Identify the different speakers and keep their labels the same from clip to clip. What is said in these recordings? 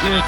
Speaker 1: Hello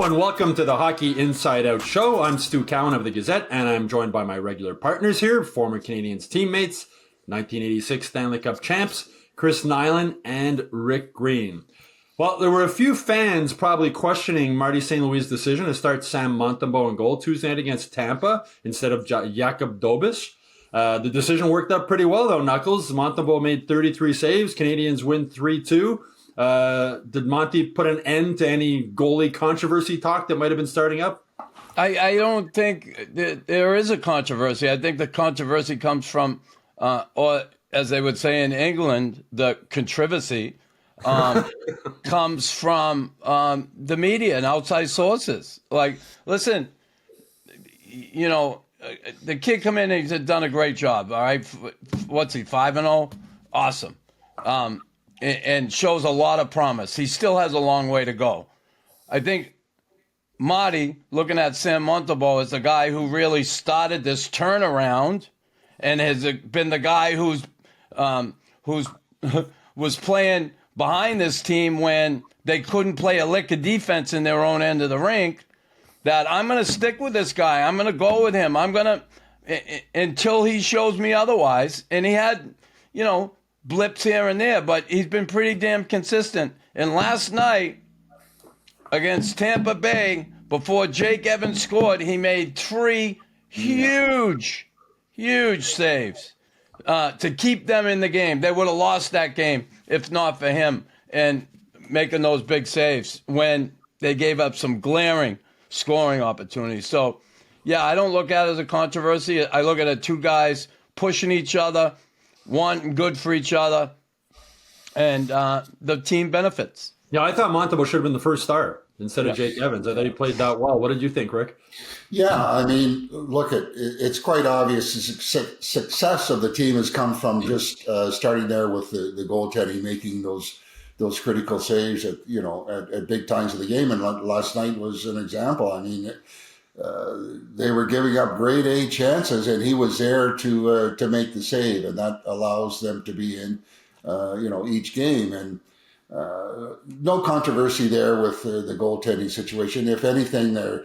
Speaker 1: and welcome to the Hockey Inside Out Show. I'm Stu Cowan of the Gazette, and I'm joined by my regular partners here, former Canadiens teammates, 1986 Stanley Cup champs, Chris Nilan and Rick Green. Well, there were a few fans probably questioning Marty St. Louis' decision to start Sam Montembeault in goal Tuesday night against Tampa instead of Jakub Dobeš. The decision worked out pretty well, though, Knuckles. Montembeault made 33 saves. Canadiens win 3-2. Did Monty put an end to any goalie controversy talk that might have been starting up?
Speaker 2: I don't think there is a controversy. I think the controversy comes from, or as they would say in England, the controversy comes from the media and outside sources. Like, listen, you know, the kid come in and he's done a great job. All right, what's he, 5-0? Awesome. And shows a lot of promise. He still has a long way to go. I think Marty, looking at Sam Montembeault, is the guy who really started this turnaround and has been the guy who's was playing behind this team when they couldn't play a lick of defense in their own end of the rink. That I'm going to stick with this guy. I'm going to go with him. I'm going to until he shows me otherwise. And he had, you know, blips here and there, but he's been pretty damn consistent. And last night against Tampa Bay, before Jake Evans scored, he made 3 huge saves to keep them in the game. They would have lost that game if not for him and making those big saves when they gave up some glaring scoring opportunities. So, yeah, I don't look at it as a controversy. I look at it, two guys pushing each other, wanting good for each other, and the team benefits.
Speaker 1: Yeah, I thought Montembeault should have been the first star instead of Jake Evans. I thought he played that well. What did you think, Rick?
Speaker 3: Yeah, I mean, look, it's quite obvious the success of the team has come from just starting there with the goaltending, making those critical saves at big times of the game. And last night was an example. I mean, they were giving up grade A chances, and he was there to make the save, and that allows them to be in, each game. And no controversy there with the goaltending situation. If anything, they're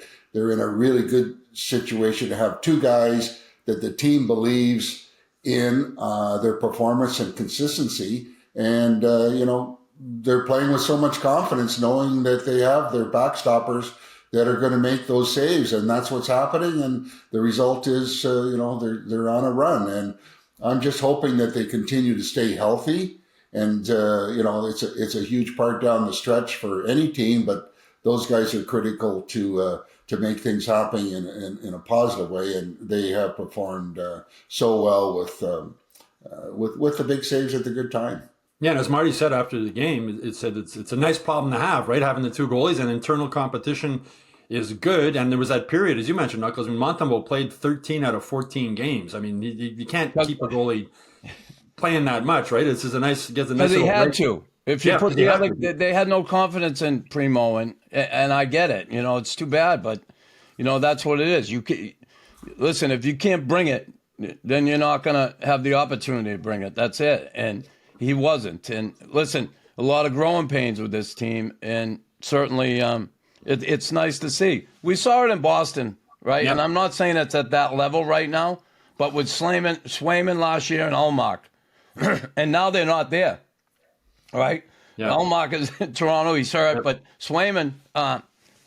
Speaker 3: in a really good situation to have two guys that the team believes in their performance and consistency, and they're playing with so much confidence, knowing that they have their backstoppers that are going to make those saves, and that's what's happening. And the result is, they're on a run, and I'm just hoping that they continue to stay healthy. And it's a huge part down the stretch for any team, but those guys are critical to make things happen in a positive way, and they have performed so well with the big saves at the good time.
Speaker 1: Yeah, and as Marty said after the game, it said it's a nice problem to have, right? Having the two goalies, and internal competition is good. And there was that period, as you mentioned, Knuckles, when Montembeault played 13 out of 14 games. I mean, you can't keep a goalie playing that much, right? It's just gets a nice.
Speaker 2: Because he had
Speaker 1: break.
Speaker 2: to. If you put together, they had no confidence in Primo, and I get it. It's too bad, but that's what it is. Listen, if you can't bring it, then you're not going to have the opportunity to bring it. That's it. And he wasn't. And listen, a lot of growing pains with this team, and certainly it's nice to see. We saw it in Boston, right? Yeah. And I'm not saying it's at that level right now, but with Swayman last year and Ullmark, and now they're not there, right? Yeah. Ullmark is in Toronto. He's hurt, but Swayman,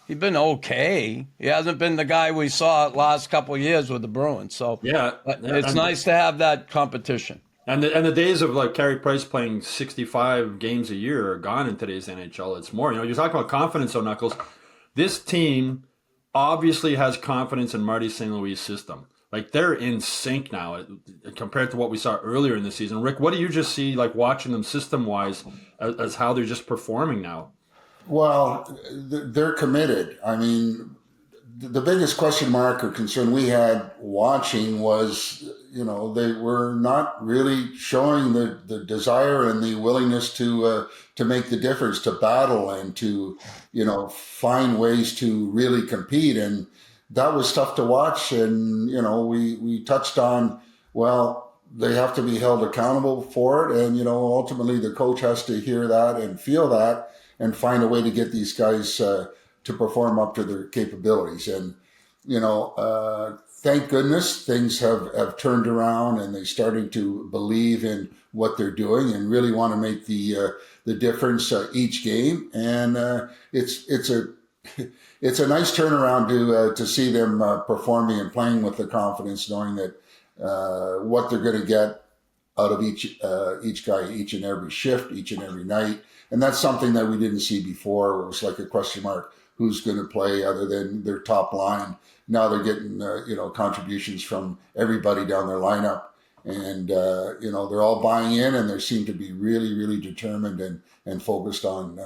Speaker 2: he's been okay. He hasn't been the guy we saw last couple of years with the Bruins. So it's nice to have that competition.
Speaker 1: And the days of like Carey Price playing 65 games a year are gone in today's NHL. It's more, you're talking about confidence, though, Knuckles. This team obviously has confidence in Marty St. Louis' system. Like, they're in sync now compared to what we saw earlier in the season. Rick, what do you just see, like, watching them system-wise as how they're just performing now?
Speaker 3: Well, they're committed. I mean, the biggest question mark or concern we had watching was, they were not really showing the desire and the willingness to make the difference, to battle and to, find ways to really compete. And that was tough to watch. And, we touched on, well, they have to be held accountable for it. And, ultimately the coach has to hear that and feel that and find a way to get these guys to perform up to their capabilities. And, thank goodness things have turned around and they're starting to believe in what they're doing and really want to make the difference each game. And it's a nice turnaround to see them performing and playing with the confidence, knowing that what they're going to get out of each guy, each and every shift, each and every night. And that's something that we didn't see before. It was like a question mark, who's going to play other than their top line. Now they're getting, contributions from everybody down their lineup. And, they're all buying in and they seem to be really, really determined and focused on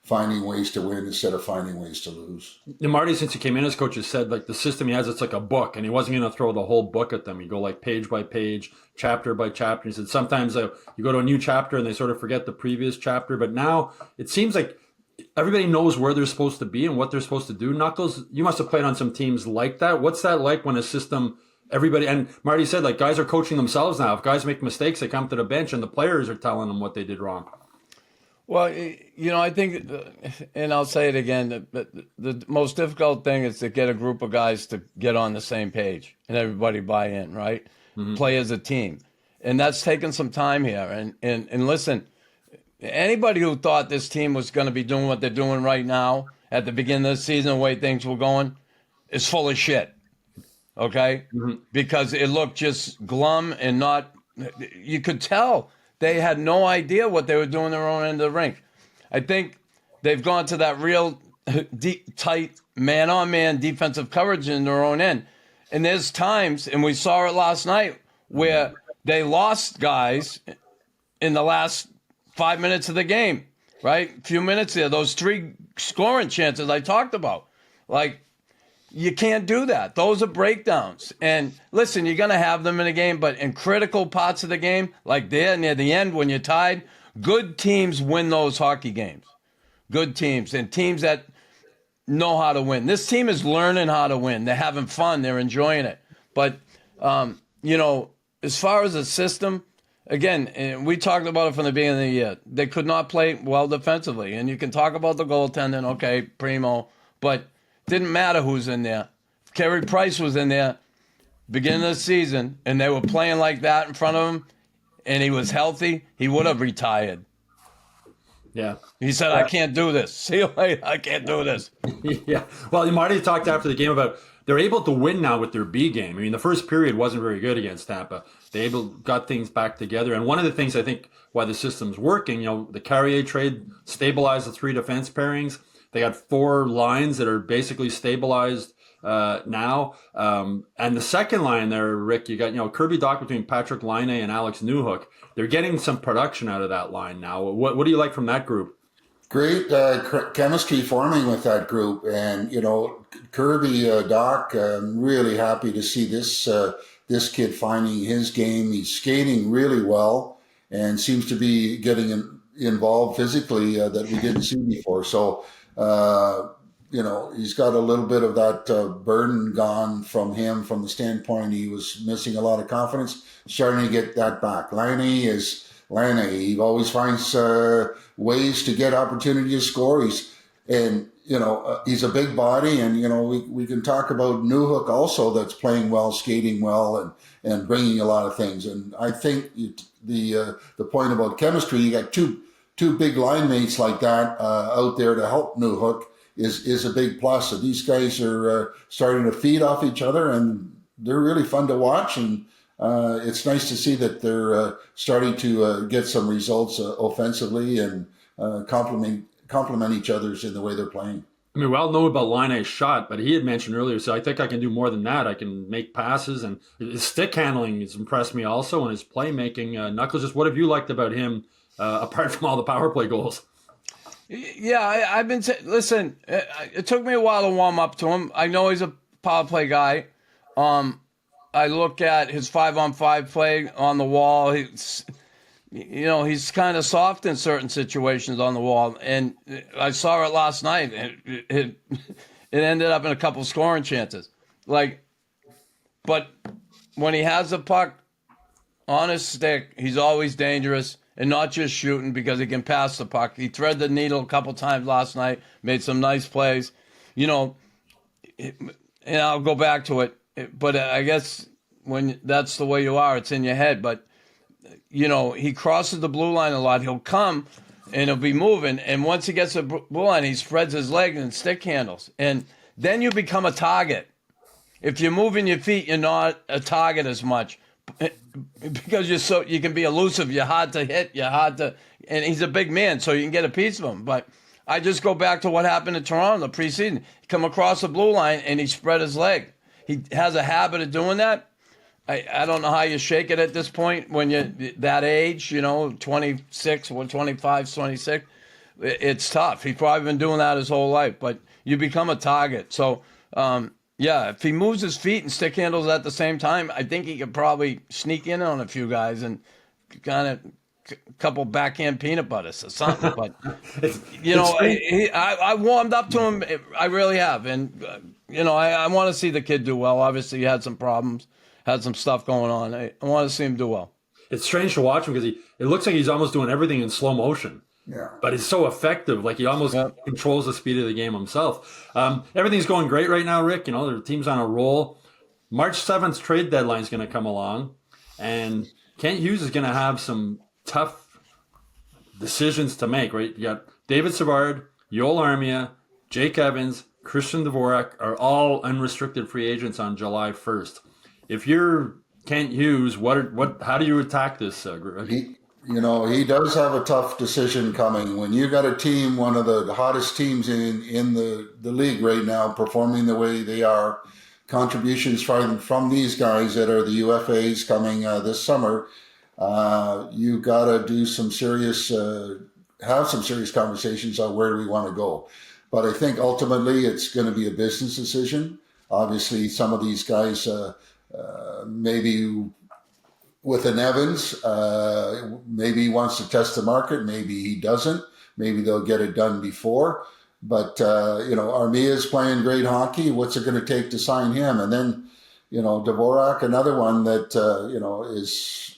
Speaker 3: finding ways to win instead of finding ways to lose.
Speaker 1: And Marty, since he came in as coach, has said like the system he has, it's like a book, and he wasn't going to throw the whole book at them. You go like page by page, chapter by chapter. He said sometimes you go to a new chapter and they sort of forget the previous chapter. But now it seems like everybody knows where they're supposed to be and what they're supposed to do. Knuckles, you must have played on some teams like that. What's that like when a system, everybody, and Marty said like guys are coaching themselves now. If guys make mistakes, they come to the bench and the players are telling them what they did wrong.
Speaker 2: Well, I think, and I'll say it again, the most difficult thing is to get a group of guys to get on the same page and everybody buy in, right? Mm-hmm. Play as a team. And that's taken some time here. And listen, anybody who thought this team was going to be doing what they're doing right now at the beginning of the season, the way things were going, is full of shit, okay? Mm-hmm. Because it looked just glum and not, you could tell they had no idea what they were doing their own end of the rink. I think they've gone to that real deep, tight man-on-man defensive coverage in their own end. And there's times, and we saw it last night, where they lost guys in the last 5 minutes of the game, right? A few minutes there, those 3 scoring chances I talked about. Like, you can't do that. Those are breakdowns. And listen, you're going to have them in a game, but in critical parts of the game, like there near the end when you're tied, good teams win those hockey games. Good teams and teams that know how to win. This team is learning how to win. They're having fun. They're enjoying it. But, as far as a system, again, and we talked about it from the beginning of the year, they could not play well defensively. And you can talk about the goaltending, okay, primo, but didn't matter who's in there. Carey Price was in there beginning of the season, and they were playing like that in front of him, and he was healthy, he would have retired.
Speaker 1: Yeah.
Speaker 2: He said, I can't do this. See you later. I can't do this.
Speaker 1: Yeah. Well, Marty talked after the game about they're able to win now with their B game. I mean, the first period wasn't very good against Tampa. They got things back together. And one of the things I think why the system's working, the Carrier trade stabilized the 3 defense pairings. They got 4 lines that are basically stabilized now. And the second line there, Rick, you got, Kirby Dach between Patrick Laine and Alex Newhook. They're getting some production out of that line now. What do you like from that group?
Speaker 3: Great chemistry forming with that group. And, Kirby Dach, I'm really happy to see this kid finding his game. He's skating really well and seems to be getting involved physically that we didn't see before. So, he's got a little bit of that burden gone from him from the standpoint he was missing a lot of confidence, starting to get that back. Laine, he always finds ways to get opportunity to score. He's a big body, and, we can talk about Newhook also that's playing well, skating well, and bringing a lot of things. And I think the point about chemistry, you got two big line mates like that out there to help Newhook is a big plus. So these guys are starting to feed off each other, and they're really fun to watch. And it's nice to see that they're starting to get some results offensively and complement each other's in the way they're playing.
Speaker 1: I mean, we all know about Laine's shot, but he had mentioned earlier, so I think I can do more than that. I can make passes, and his stick handling has impressed me also, and his playmaking. Knuckles, just what have you liked about him, apart from all the power play goals?
Speaker 2: Yeah, I've been listen, it took me a while to warm up to him. I know he's a power play guy. I look at his 5-on-5 play on the wall. He's kind of soft in certain situations on the wall. And I saw it last night. It ended up in a couple scoring chances. But when he has the puck on his stick, he's always dangerous, and not just shooting because he can pass the puck. He threaded the needle a couple times last night, made some nice plays. And I'll go back to it. But I guess when that's the way you are, it's in your head. But, he crosses the blue line a lot. He'll come and he'll be moving. And once he gets to the blue line, he spreads his legs and stick handles. And then you become a target. If you're moving your feet, you're not a target as much because you can be elusive. You're hard to hit. And he's a big man, so you can get a piece of him. But I just go back to what happened in Toronto in the preseason. He come across the blue line and he spread his leg. He has a habit of doing that. I don't know how you shake it at this point when you're that age, 26 or 25, 26. It's tough. He's probably been doing that his whole life, but you become a target. So, if he moves his feet and stick handles at the same time, I think he could probably sneak in on a few guys and kind of a couple backhand peanut butters or something. But, I warmed up to him. I really have. And, I want to see the kid do well. Obviously, he had some problems, had some stuff going on. I want to see him do well.
Speaker 1: It's strange to watch him because it looks like he's almost doing everything in slow motion.
Speaker 3: Yeah.
Speaker 1: But he's so effective. Like he almost controls the speed of the game himself. Everything's going great right now, Rick. The team's on a roll. March 7th trade deadline is going to come along. And Kent Hughes is going to have some tough decisions to make, right? You got David Savard, Yoel Armia, Jake Evans, Christian Dvorak are all unrestricted free agents on July 1st. If you're Kent Hughes, how do you attack this, Rick?
Speaker 3: He does have a tough decision coming. When you got a team, one of the hottest teams in the league right now, performing the way they are, contributions from these guys that are the UFAs coming this summer, you got to do have some serious conversations on where do we want to go. But I think ultimately it's going to be a business decision. Obviously, some of these guys maybe with an Evans, maybe he wants to test the market, maybe he doesn't. Maybe they'll get it done before. But, Armia is playing great hockey. What's it going to take to sign him? And then, Dvorak, another one that,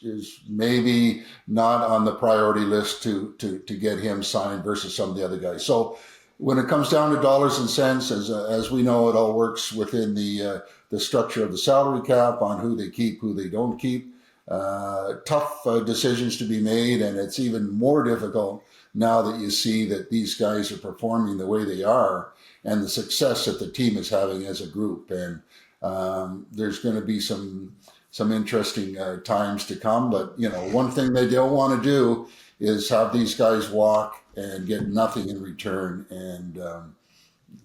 Speaker 3: is maybe not on the priority list to get him signed versus some of the other guys. So when it comes down to dollars and cents, as we know, it all works within the structure of the salary cap on who they keep, who they don't keep. Tough decisions to be made, and it's even more difficult now that you see that these guys are performing the way they are and the success that the team is having as a group. And there's going to be some interesting times to come. But one thing they don't want to do is have these guys walk and get nothing in return. And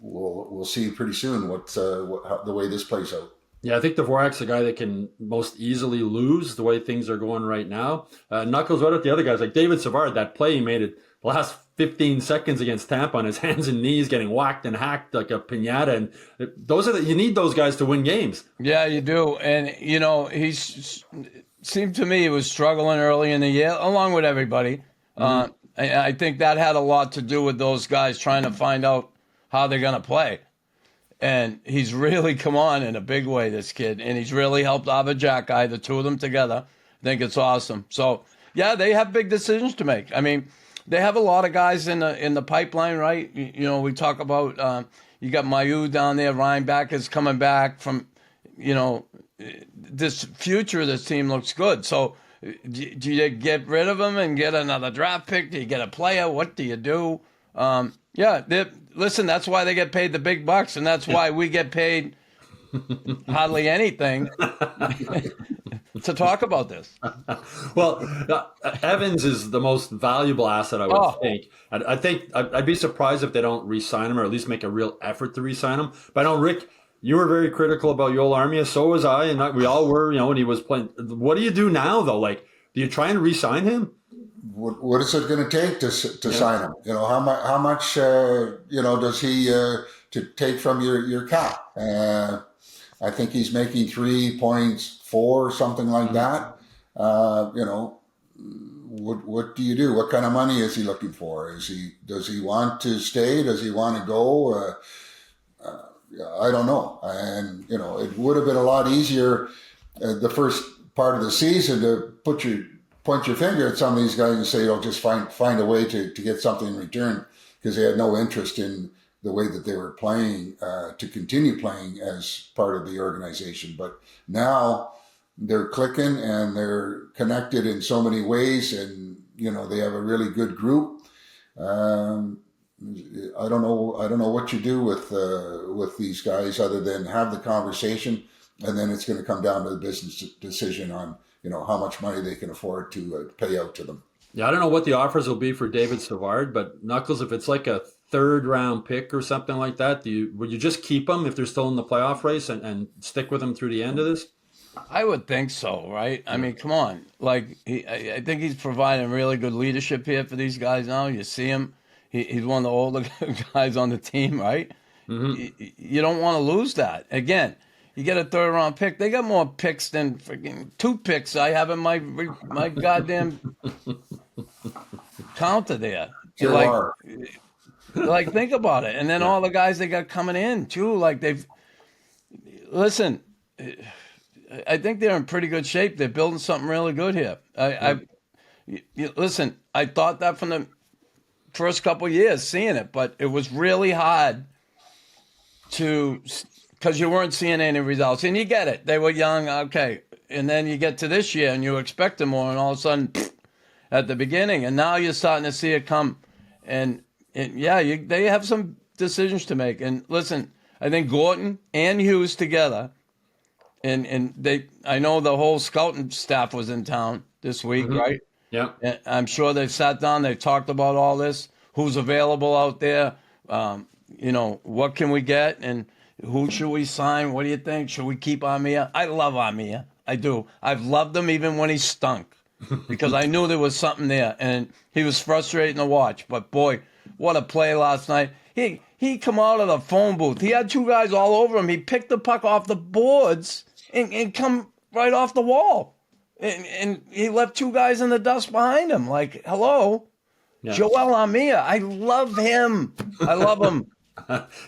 Speaker 3: we'll see pretty soon how the way this plays out.
Speaker 1: Yeah, I think Dvorak's the guy that can most easily lose the way things are going right now. Knuckles right at the other guys, like David Savard, that play he made it the last 15 seconds against Tampa on his hands and knees getting whacked and hacked like a piñata. And you need those guys to win games.
Speaker 2: Yeah, you do. And, seemed to me he was struggling early in the year, along with everybody. Mm-hmm. I think that had a lot to do with those guys trying to find out how they're going to play. And he's really come on in a big way, this kid. And he's really helped Jack, the two of them together. I think it's awesome. So, yeah, they have big decisions to make. I mean, they have a lot of guys in the pipeline, right? We talk about you got Mayu down there. Ryan Back is coming back from, this future of this team looks good. So do you get rid of him and get another draft pick? Do you get a player? What do you do? Listen, that's why they get paid the big bucks, and that's why we get paid hardly anything to talk about this.
Speaker 1: Well, Evans is the most valuable asset, I would think. I think I'd be surprised if they don't re-sign him or at least make a real effort to re-sign him. But I know, Rick, you were very critical about Yoel Armia. So was I, and we all were, when he was playing. What do you do now, though? Like, do you try and re-sign him?
Speaker 3: What is it going to take to sign him? How much does he to take from your cap? I think he's making 3.4, something like that. What do you do? What kind of money is he looking for? Does he want to stay? Does he want to go? I don't know. And, it would have been a lot easier the first part of the season to point your finger at some of these guys and say, just find a way to get something in return, because they had no interest in the way that they were playing, to continue playing as part of the organization. But now they're clicking and they're connected in so many ways, and, they have a really good group. I don't know what you do with these guys other than have the conversation, and then it's going to come down to the business decision on how much money they can afford to pay out to them.
Speaker 1: Yeah, I don't know what the offers will be for David Savard, but Knuckles, if it's like a third-round pick or something like that, would you just keep them if they're still in the playoff race and stick with them through the end of this?
Speaker 2: I would think so, right? I mean, come on. Like, I think he's providing really good leadership here for these guys now. You see him. He's one of the older guys on the team, right? Mm-hmm. You don't want to lose that. Again, you get a third-round pick. They got more picks than freaking 2 picks I have in my goddamn counter there. Like, think about it. And then all the guys they got coming in, too. Like, listen, I think they're in pretty good shape. They're building something really good here. Listen, I thought that from the first couple of years seeing it, but it was really hard because you weren't seeing any results. And you get it. They were young, okay. And then you get to this year and you expect them more, and all of a sudden, at the beginning, and now you're starting to see it come. And they have some decisions to make. And listen, I think Gorton and Hughes together, and I know the whole scouting staff was in town this week, mm-hmm. right?
Speaker 1: Yeah.
Speaker 2: And I'm sure they've sat down, they've talked about all this, who's available out there, what can we get, and who should we sign? What do you think? Should we keep Armia? I love Armia. I do. I've loved him even when he stunk, because I knew there was something there, and he was frustrating to watch. But boy, what a play last night. He come out of the phone booth. He had 2 guys all over him. He picked the puck off the boards and come right off the wall. And he left 2 guys in the dust behind him. Like, hello, yeah. Joel Armia. I love him. I love him.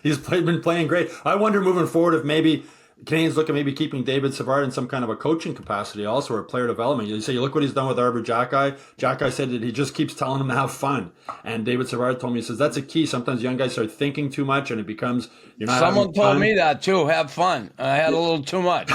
Speaker 1: He's been playing great. I wonder moving forward if maybe Canadians look at maybe keeping David Savard in some kind of a coaching capacity also, or player development. You say, look what he's done with Arbor Jackeye. Jackeye said that he just keeps telling him to have fun. And David Savard told me, he says, that's a key. Sometimes young guys start thinking too much and it becomes, you're not
Speaker 2: Someone
Speaker 1: having
Speaker 2: told
Speaker 1: fun.
Speaker 2: me that too. Have fun. I had a little too much.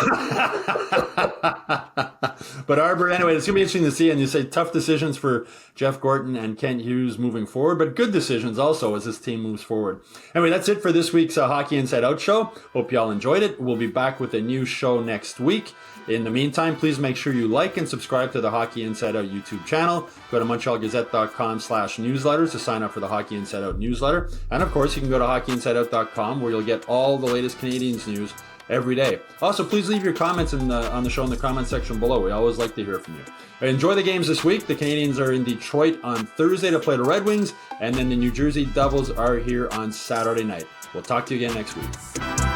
Speaker 1: But Arbor, anyway, it's going to be interesting to see. And you say tough decisions for Jeff Gorton and Kent Hughes moving forward, but good decisions also as this team moves forward. Anyway, that's it for this week's Hockey Inside Out show. Hope y'all enjoyed it. We'll be back with a new show next week. In the meantime, please make sure you like and subscribe to the Hockey Inside Out YouTube channel. Go to MontrealGazette.com/newsletters to sign up for the Hockey Inside Out newsletter. And of course, you can go to HockeyInsideOut.com where you'll get all the latest Canadiens news every day. Also, please leave your comments on the show in the comment section below. We always like to hear from you. Enjoy the games this week. The Canadiens are in Detroit on Thursday to play the Red Wings, and then the New Jersey Devils are here on Saturday night. We'll talk to you again next week.